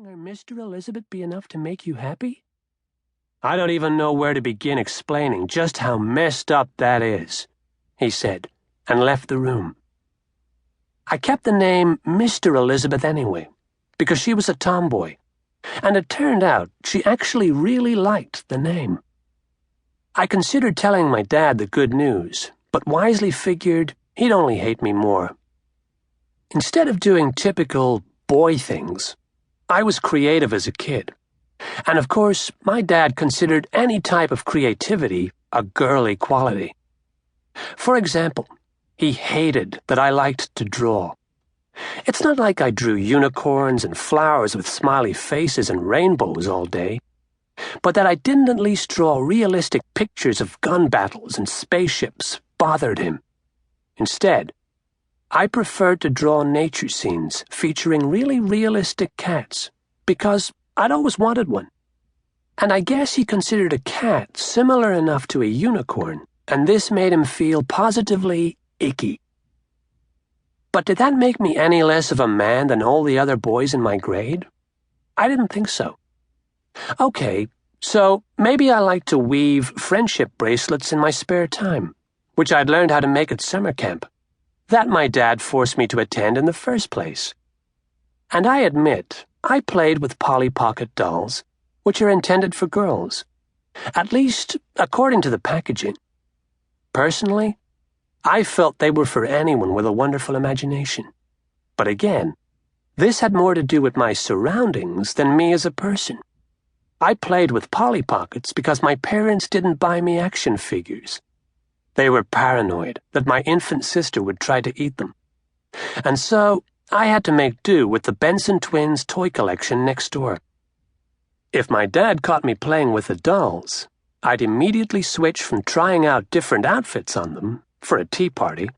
calling her Mr. Elizabeth be enough to make you happy? I don't even know where to begin explaining just how messed up that is, he said, and left the room. I kept the name Mr. Elizabeth anyway, because she was a tomboy, and it turned out she actually really liked the name. I considered telling my dad the good news, but wisely figured he'd only hate me more. Instead of doing typical boy things, I was creative as a kid. And of course, my dad considered any type of creativity a girly quality. For example, he hated that I liked to draw. It's not like I drew unicorns and flowers with smiley faces and rainbows all day, but that I didn't at least draw realistic pictures of gun battles and spaceships bothered him. Instead, I preferred to draw nature scenes featuring really realistic cats, because I'd always wanted one. And I guess he considered a cat similar enough to a unicorn, and this made him feel positively icky. But did that make me any less of a man than all the other boys in my grade? I didn't think so. Okay, so maybe I like to weave friendship bracelets in my spare time, which I'd learned how to make at summer camp. That my dad forced me to attend in the first place. And I admit, I played with Polly Pocket dolls, which are intended for girls, at least according to the packaging. Personally, I felt they were for anyone with a wonderful imagination. But again, this had more to do with my surroundings than me as a person. I played with Polly Pockets because my parents didn't buy me action figures. They were paranoid that my infant sister would try to eat them. And so I had to make do with the Benson twins' toy collection next door. If my dad caught me playing with the dolls, I'd immediately switch from trying out different outfits on them for a tea party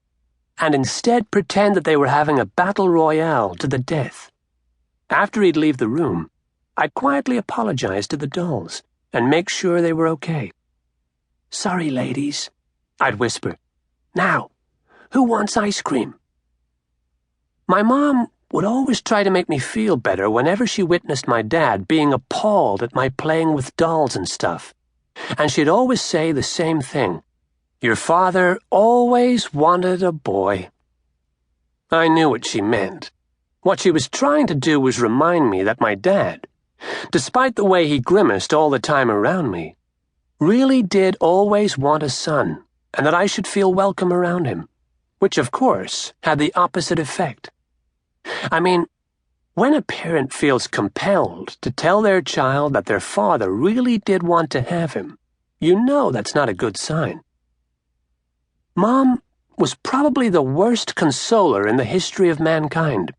and instead pretend that they were having a battle royale to the death. After he'd leave the room, I'd quietly apologize to the dolls and make sure they were okay. "Sorry, ladies," I'd whisper. "Now, who wants ice cream?" My mom would always try to make me feel better whenever she witnessed my dad being appalled at my playing with dolls and stuff. And she'd always say the same thing. "Your father always wanted a boy." I knew what she meant. What she was trying to do was remind me that my dad, despite the way he grimaced all the time around me, really did always want a son, and that I should feel welcome around him, which of course had the opposite effect. I mean, when a parent feels compelled to tell their child that their father really did want to have him, you know that's not a good sign. Mom was probably the worst consoler in the history of mankind.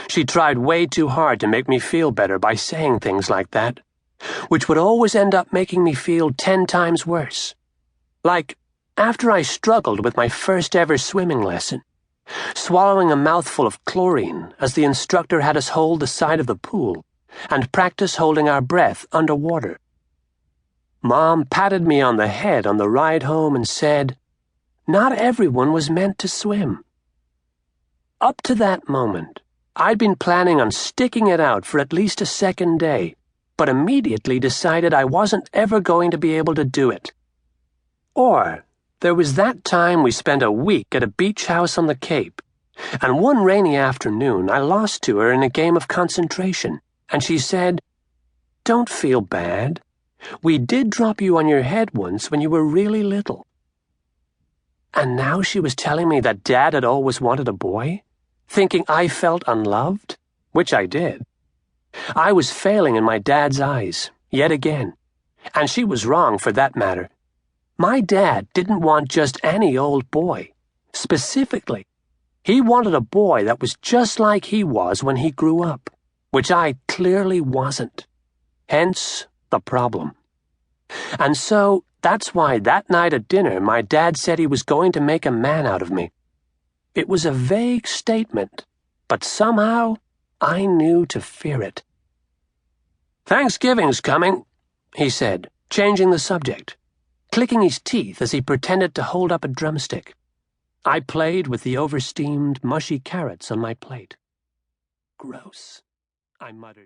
She tried way too hard to make me feel better by saying things like that, which would always end up making me feel 10 times worse. Like, after I struggled with my first ever swimming lesson, swallowing a mouthful of chlorine as the instructor had us hold the side of the pool and practice holding our breath underwater. Mom patted me on the head on the ride home and said, "Not everyone was meant to swim." Up to that moment, I'd been planning on sticking it out for at least a second day, but immediately decided I wasn't ever going to be able to do it. Or there was that time we spent a week at a beach house on the Cape, and one rainy afternoon I lost to her in a game of concentration, and she said, "Don't feel bad. We did drop you on your head once when you were really little." And now she was telling me that Dad had always wanted a boy, thinking I felt unloved, which I did. I was failing in my dad's eyes, yet again, and she was wrong for that matter. My dad didn't want just any old boy. Specifically, he wanted a boy that was just like he was when he grew up, which I clearly wasn't. Hence the problem. And so that's why that night at dinner my dad said he was going to make a man out of me. It was a vague statement, but somehow I knew to fear it. "Thanksgiving's coming," he said, changing the subject, clicking his teeth as he pretended to hold up a drumstick. I played with the oversteamed, mushy carrots on my plate. "Gross," I muttered.